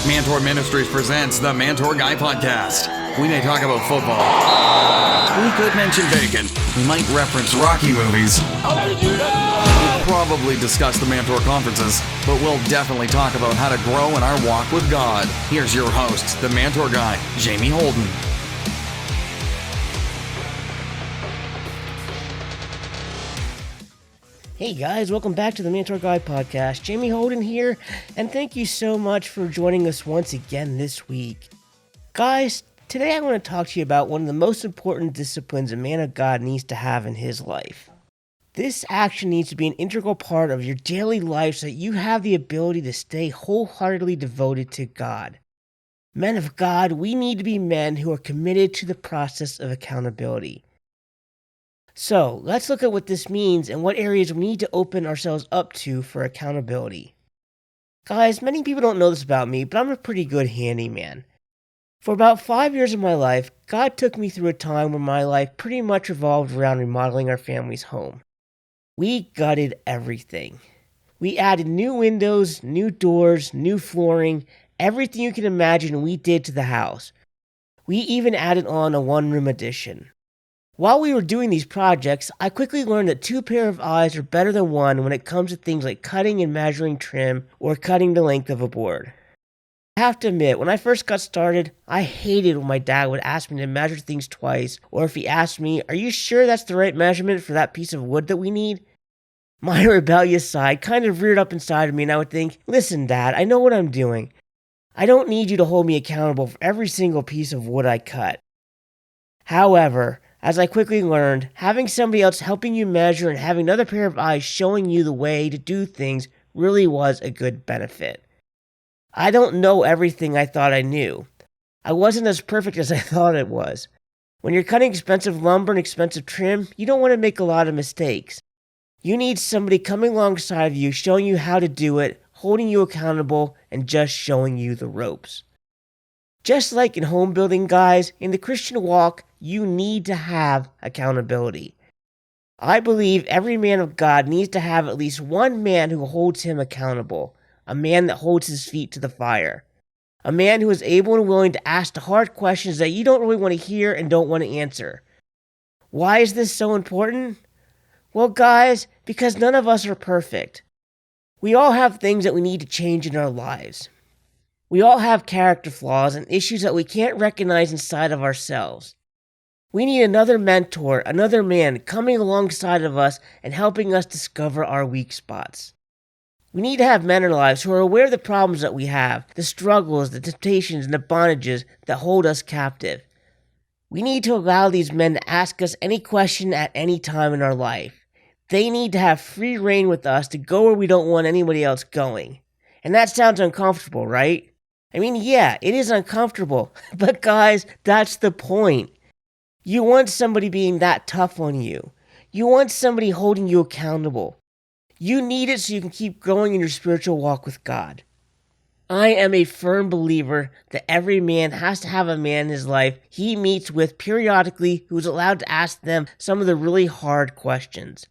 Mantour Ministries presents the Mantour Guy podcast. We may talk about football. We could mention bacon. We might reference Rocky movies. We'll probably discuss the Mantour conferences, but we'll definitely talk about how to grow in our walk with God. Here's your host, the Mantour Guy, Jamie Holden. Hey guys, welcome back to the Mantour Guy podcast. Jamie Holden here, and thank you so much for joining us once again this week. Guys, today I want to talk to you about one of the most important disciplines a man of God needs to have in his life. This action needs to be an integral part of your daily life so that you have the ability to stay wholeheartedly devoted to God. Men of God, we need to be men who are committed to the process of accountability. So, let's look at what this means and what areas we need to open ourselves up to for accountability. Guys, many people don't know this about me, but I'm a pretty good handyman. For about 5 years of my life, God took me through a time where my life pretty much revolved around remodeling our family's home. We gutted everything. We added new windows, new doors, new flooring, everything you can imagine we did to the house. We even added on a one-room addition. While we were doing these projects, I quickly learned that two pair of eyes are better than one when it comes to things like cutting and measuring trim or cutting the length of a board. I have to admit, when I first got started, I hated when my dad would ask me to measure things twice, or if he asked me, "Are you sure that's the right measurement for that piece of wood that we need?" My rebellious side kind of reared up inside of me and I would think, "Listen, Dad, I know what I'm doing. I don't need you to hold me accountable for every single piece of wood I cut." However, as I quickly learned, having somebody else helping you measure and having another pair of eyes showing you the way to do things really was a good benefit. I don't know everything I thought I knew. I wasn't as perfect as I thought it was. When you're cutting expensive lumber and expensive trim, you don't want to make a lot of mistakes. You need somebody coming alongside of you, showing you how to do it, holding you accountable, and just showing you the ropes. Just like in home building, guys, in the Christian walk, you need to have accountability. I believe every man of God needs to have at least one man who holds him accountable, a man that holds his feet to the fire, a man who is able and willing to ask the hard questions that you don't really want to hear and don't want to answer. Why is this so important? Well, guys, because none of us are perfect. We all have things that we need to change in our lives. We all have character flaws and issues that we can't recognize inside of ourselves. We need another mentor, another man coming alongside of us and helping us discover our weak spots. We need to have men in our lives who are aware of the problems that we have, the struggles, the temptations, and the bondages that hold us captive. We need to allow these men to ask us any question at any time in our life. They need to have free reign with us to go where we don't want anybody else going. And that sounds uncomfortable, right? I mean, yeah, it is uncomfortable, but guys, that's the point. You want somebody being that tough on you. You want somebody holding you accountable. You need it so you can keep growing in your spiritual walk with God. I am a firm believer that every man has to have a man in his life he meets with periodically who is allowed to ask them some of the really hard questions.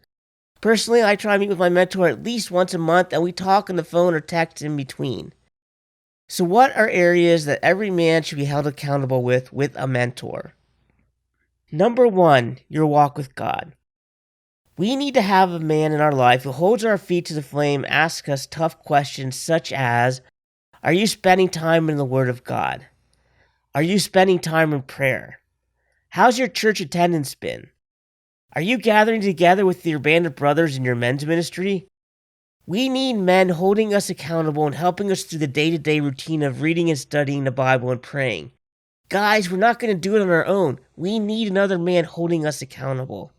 Personally, I try to meet with my mentor at least once a month, and we talk on the phone or text in between. So what are areas that every man should be held accountable with a mentor? Number 1, your walk with God. We need to have a man in our life who holds our feet to the flame, asks us tough questions such as, are you spending time in the Word of God? Are you spending time in prayer? How's your church attendance been? Are you gathering together with your band of brothers in your men's ministry? We need men holding us accountable and helping us through the day-to-day routine of reading and studying the Bible and praying. Guys, we're not going to do it on our own. We need another man holding us accountable.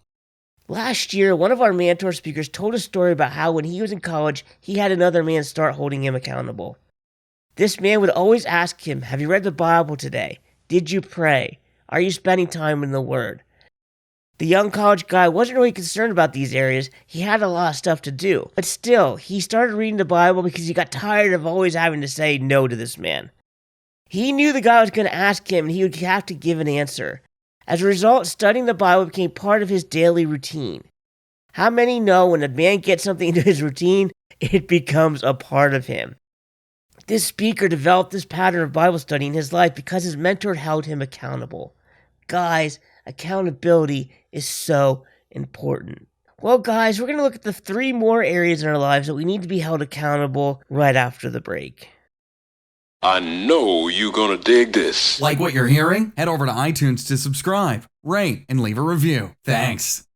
Last year, one of our mentor speakers told a story about how when he was in college, he had another man start holding him accountable. This man would always ask him, have you read the Bible today? Did you pray? Are you spending time in the Word? The young college guy wasn't really concerned about these areas. He had a lot of stuff to do. But still, he started reading the Bible because he got tired of always having to say no to this man. He knew the guy was going to ask him and he would have to give an answer. As a result, studying the Bible became part of his daily routine. How many know when a man gets something into his routine, it becomes a part of him? This speaker developed this pattern of Bible study in his life because his mentor held him accountable. Guys, accountability is so important. Well, guys, we're going to look at the 3 more areas in our lives that we need to be held accountable right after the break. I know you're gonna dig this. Like what you're hearing? Head over to iTunes to subscribe, rate, and leave a review. Thanks.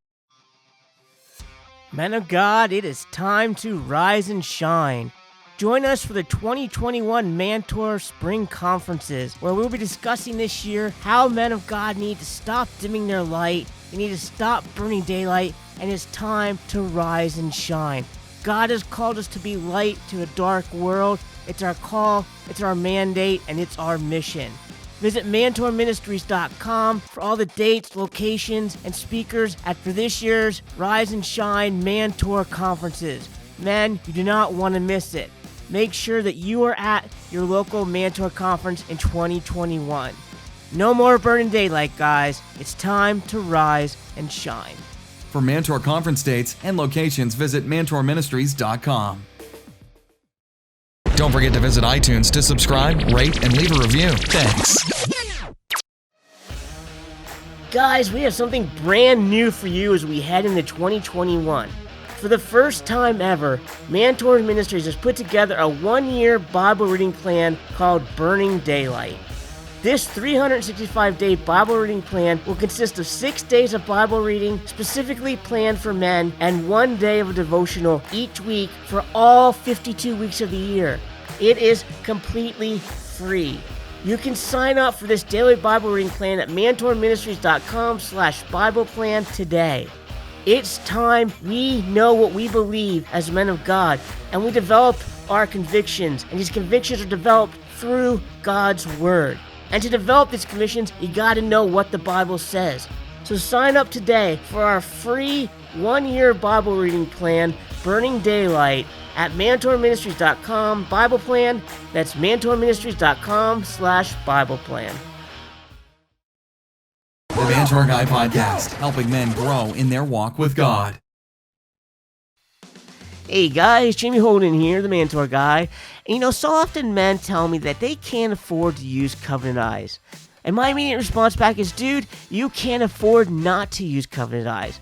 Men of God, it is time to rise and shine. Join us for the 2021 Mantour Spring Conferences, where we'll be discussing this year how men of God need to stop dimming their light, they need to stop burning daylight, and it's time to rise and shine. God has called us to be light to a dark world. It's our call, it's our mandate, and it's our mission. Visit MantourMinistries.com for all the dates, locations, and speakers for this year's Rise and Shine Mantour Conferences. Men, you do not want to miss it. Make sure that you are at your local Mantour Conference in 2021. No more burning daylight, guys. It's time to rise and shine. For Mantour conference dates and locations, visit MantourMinistries.com. Don't forget to visit iTunes to subscribe, rate, and leave a review. Thanks. Guys, we have something brand new for you as we head into 2021. For the first time ever, Mantour Ministries has put together a 1-year Bible reading plan called Burning Daylight. This 365-day Bible reading plan will consist of 6 days of Bible reading specifically planned for men and 1 day of a devotional each week for all 52 weeks of the year. It is completely free. You can sign up for this daily Bible reading plan at mantourministries.com/Bible plan today. It's time we know what we believe as men of God, and we develop our convictions, and these convictions are developed through God's Word. And to develop these convictions, you gotta know what the Bible says. So sign up today for our free 1-year Bible reading plan, Burning Daylight, at mantourministries.com Bible plan. That's mantourministries.com/Bible plan. The Mantour Guy Podcast, helping men grow in their walk with God. Hey guys, Jamie Holden here, the Mantour Guy. And so often men tell me that they can't afford to use Covenant Eyes. And my immediate response back is, dude, you can't afford not to use Covenant Eyes.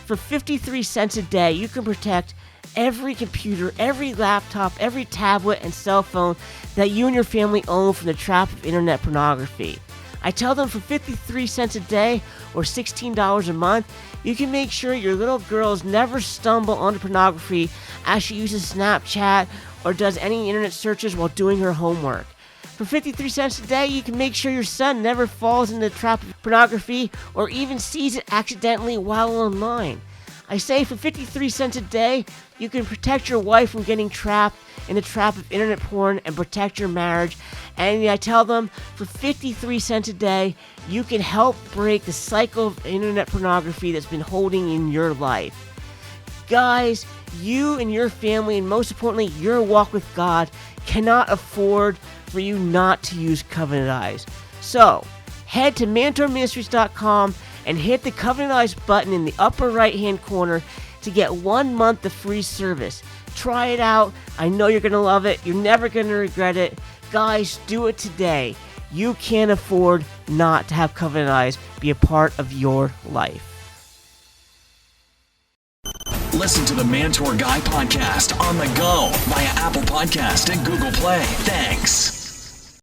For 53 cents a day, you can protect every computer, every laptop, every tablet, and cell phone that you and your family own from the trap of internet pornography. I tell them for 53 cents a day or $16 a month, you can make sure your little girls never stumble onto pornography as she uses Snapchat or does any internet searches while doing her homework. For 53 cents a day, you can make sure your son never falls into the trap of pornography or even sees it accidentally while online. I say for 53 cents a day, you can protect your wife from getting trapped in the trap of internet porn and protect your marriage. And I tell them for 53 cents a day, you can help break the cycle of internet pornography that's been holding in your life. Guys, you and your family, and most importantly, your walk with God, cannot afford for you not to use Covenant Eyes. So, head to MantourMinistries.com and hit the Covenant Eyes button in the upper right-hand corner to get 1 month of free service. Try it out. I know you're going to love it. You're never going to regret it. Guys, do it today. You can't afford not to have Covenant Eyes be a part of your life. Listen to the Mantour Guy Podcast on the go via Apple Podcast and Google Play. Thanks.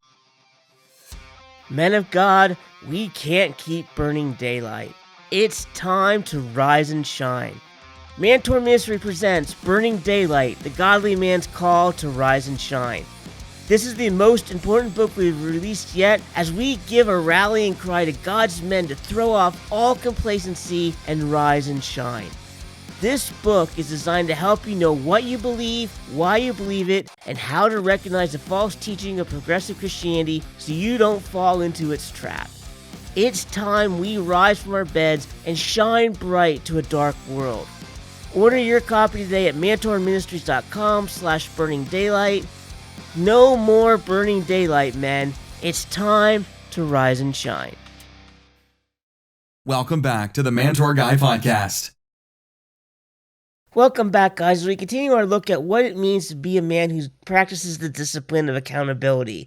Men of God, we can't keep burning daylight. It's time to rise and shine. Mantour Ministry presents Burning Daylight, the godly man's call to rise and shine. This is the most important book we've released yet, as we give a rallying cry to God's men to throw off all complacency and rise and shine. This book is designed to help you know what you believe, why you believe it, and how to recognize the false teaching of progressive Christianity so you don't fall into its trap. It's time we rise from our beds and shine bright to a dark world. Order your copy today at mantourministries.com/burningdaylight. No more burning daylight, men. It's time to rise and shine. Welcome back to the Mantour Guy Podcast. Welcome back, guys, as we continue our look at what it means to be a man who practices the discipline of accountability.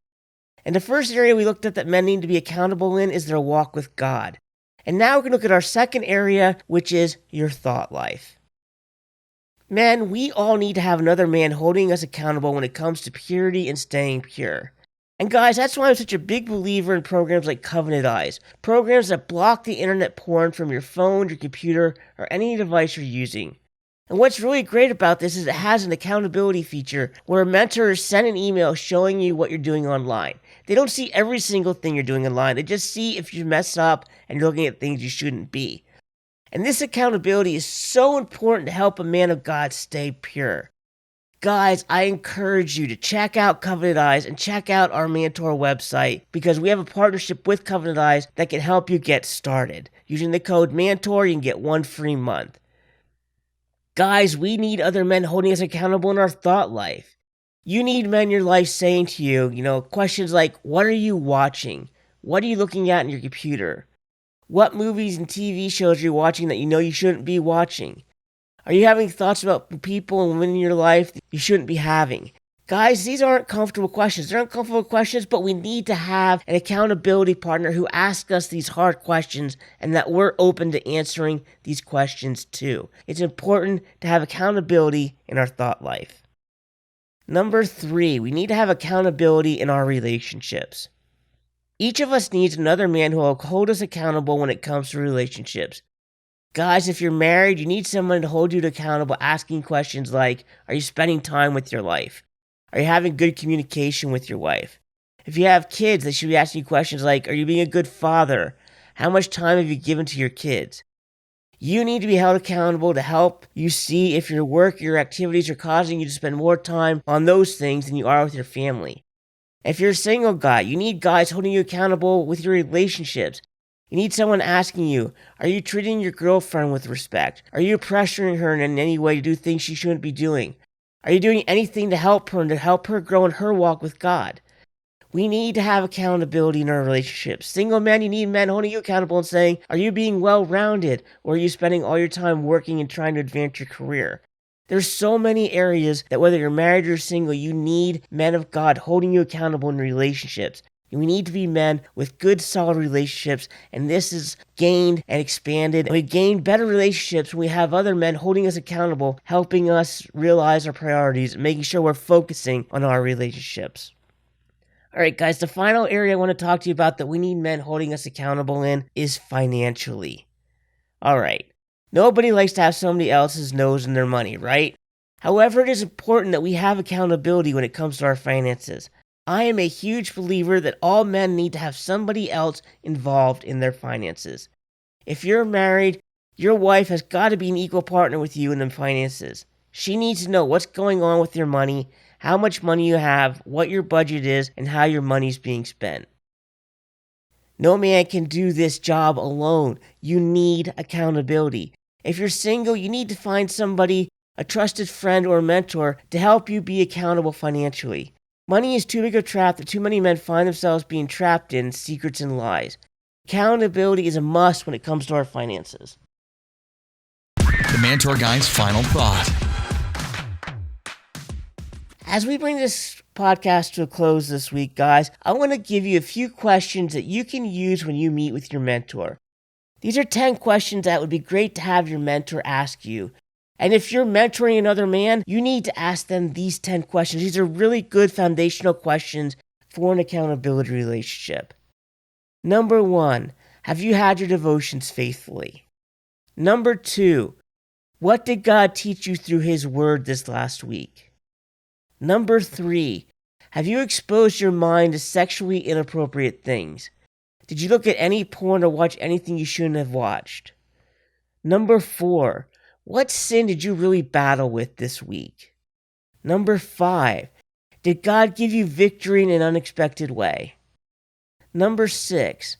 And the first area we looked at that men need to be accountable in is their walk with God. And now we're going to look at our second area, which is your thought life. Men, we all need to have another man holding us accountable when it comes to purity and staying pure. And guys, that's why I'm such a big believer in programs like Covenant Eyes. Programs that block the internet porn from your phone, your computer, or any device you're using. And what's really great about this is it has an accountability feature where a mentor is sent an email showing you what you're doing online. They don't see every single thing you're doing online. They just see if you mess up and you're looking at things you shouldn't be. And this accountability is so important to help a man of God stay pure. Guys, I encourage you to check out Covenant Eyes and check out our Mantour website because we have a partnership with Covenant Eyes that can help you get started. Using the code Mantour, you can get 1 free month. Guys, we need other men holding us accountable in our thought life. You need men in your life saying to you, questions like, what are you watching? What are you looking at in your computer? What movies and TV shows are you watching that you know you shouldn't be watching? Are you having thoughts about people and women in your life that you shouldn't be having? Guys, these aren't comfortable questions. They're uncomfortable questions, but we need to have an accountability partner who asks us these hard questions and that we're open to answering these questions too. It's important to have accountability in our thought life. Number 3, we need to have accountability in our relationships. Each of us needs another man who will hold us accountable when it comes to relationships. Guys, if you're married, you need someone to hold you accountable, asking questions like, are you spending time with your life? Are you having good communication with your wife? If you have kids, they should be asking you questions like, are you being a good father? How much time have you given to your kids? You need to be held accountable to help you see if your work, your activities are causing you to spend more time on those things than you are with your family. If you're a single guy, you need guys holding you accountable with your relationships. You need someone asking you, are you treating your girlfriend with respect? Are you pressuring her in any way to do things she shouldn't be doing? Are you doing anything to help her and to help her grow in her walk with God? We need to have accountability in our relationships. Single men, you need men holding you accountable and saying, are you being well-rounded? Or are you spending all your time working and trying to advance your career? There's so many areas that whether you're married or single, you need men of God holding you accountable in relationships. We need to be men with good, solid relationships, and this is gained and expanded. And we gain better relationships when we have other men holding us accountable, helping us realize our priorities, and making sure we're focusing on our relationships. All right, guys, the final area I want to talk to you about that we need men holding us accountable in is financially. All right. Nobody likes to have somebody else's nose in their money, right? However, it is important that we have accountability when it comes to our finances. I am a huge believer that all men need to have somebody else involved in their finances. If you're married, your wife has got to be an equal partner with you in the finances. She needs to know what's going on with your money, how much money you have, what your budget is, and how your money's being spent. No man can do this job alone. You need accountability. If you're single, you need to find somebody, a trusted friend or mentor, to help you be accountable financially. Money is too big a trap that too many men find themselves being trapped in secrets and lies. Accountability is a must when it comes to our finances. The Mantour Guy's final thought. As we bring this podcast to a close this week, guys, I want to give you a few questions that you can use when you meet with your mentor. These are 10 questions that would be great to have your mentor ask you. And if you're mentoring another man, you need to ask them these 10 questions. These are really good foundational questions for an accountability relationship. Number 1, have you had your devotions faithfully? Number 2, what did God teach you through His Word this last week? Number 3, have you exposed your mind to sexually inappropriate things? Did you look at any porn or watch anything you shouldn't have watched? Number 4, what sin did you really battle with this week? Number 5, did God give you victory in an unexpected way? Number 6,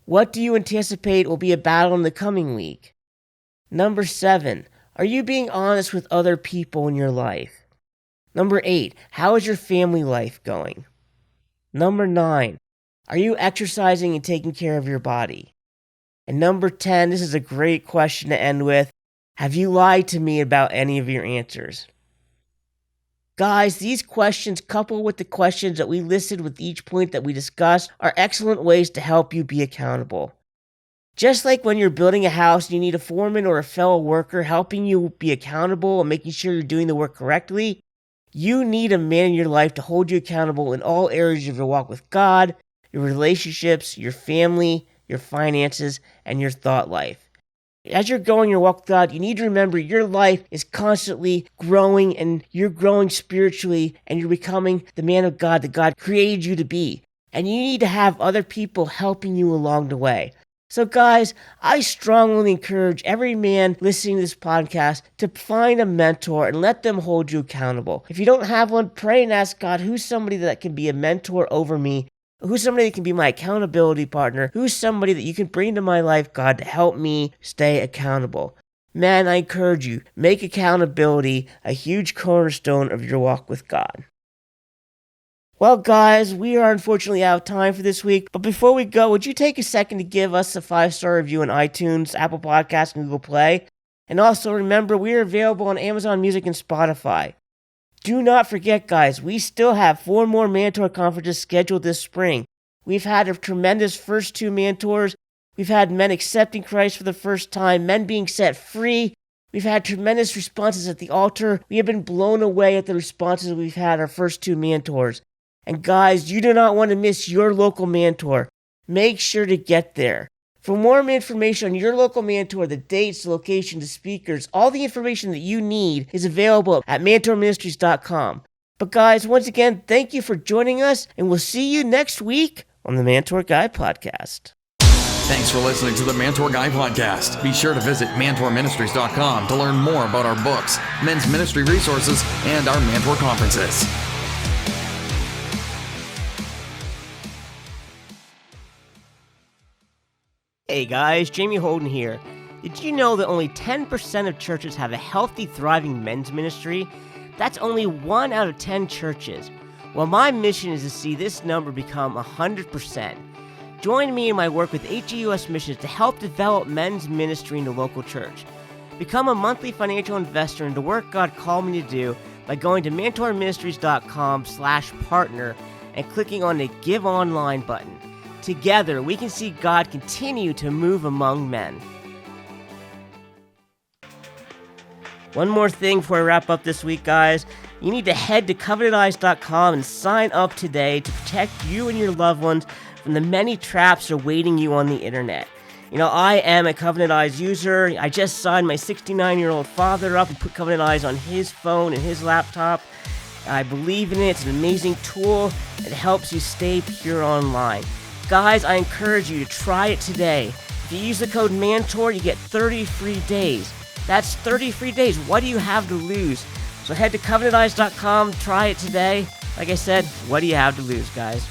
what do you anticipate will be a battle in the coming week? Number 7, are you being honest with other people in your life? Number 8, how is your family life going? Number 9, are you exercising and taking care of your body? And number 10, this is a great question to end with. Have you lied to me about any of your answers? Guys, these questions, coupled with the questions that we listed with each point that we discussed, are excellent ways to help you be accountable. Just like when you're building a house, you need a foreman or a fellow worker helping you be accountable and making sure you're doing the work correctly, you need a man in your life to hold you accountable in all areas of your walk with God, your relationships, your family, your finances, and your thought life. As you're going your walk with God, you need to remember your life is constantly growing, and you're growing spiritually, and you're becoming the man of God that God created you to be. And you need to have other people helping you along the way. So guys, I strongly encourage every man listening to this podcast to find a mentor and let them hold you accountable. If you don't have one, pray and ask God, who's somebody that can be a mentor over me? Who's somebody that can be my accountability partner? Who's somebody that you can bring to my life, God, to help me stay accountable? Man, I encourage you, make accountability a huge cornerstone of your walk with God. Well, guys, we are unfortunately out of time for this week. But before we go, would you take a second to give us a 5-star review on iTunes, Apple Podcasts, and Google Play? And also remember, we are available on Amazon Music and Spotify. Do not forget, guys, we still have 4 more Mantour conferences scheduled this spring. We've had a tremendous first 2 Mantours. We've had men accepting Christ for the first time, men being set free. We've had tremendous responses at the altar. We have been blown away at the responses we've had our first 2 Mantours. And guys, you do not want to miss your local Mantour. Make sure to get there. For more information on your local Mantour, the dates, the location, the speakers, all the information that you need is available at mantourministries.com. But guys, once again, thank you for joining us, and we'll see you next week on the Mantour Guy Podcast. Thanks for listening to the Mantour Guy Podcast. Be sure to visit mantourministries.com to learn more about our books, men's ministry resources, and our Mantour conferences. Hey guys, Jamie Holden here. Did you know that only 10% of churches have a healthy, thriving men's ministry? That's only 1 out of 10 churches. Well, my mission is to see this number become 100%. Join me in my work with HGUS Missions to help develop men's ministry in the local church. Become a monthly financial investor in the work God called me to do by going to mantourministries.com/partner and clicking on the Give Online button. Together, we can see God continue to move among men. One more thing before I wrap up this week, guys. You need to head to covenanteyes.com and sign up today to protect you and your loved ones from the many traps awaiting you on the internet. You know, I am a Covenant Eyes user. I just signed my 69-year-old father up and put Covenant Eyes on his phone and his laptop. I believe in it. It's an amazing tool. It helps you stay pure online. Guys, I encourage you to try it today. If you use the code MANTOR, you get 30 free days. That's 30 free days. What do you have to lose? So head to covenanteyes.com, try it today. Like I said, what do you have to lose, guys?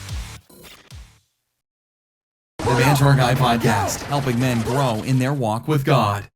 The Mantour Guy Podcast, helping men grow in their walk with God.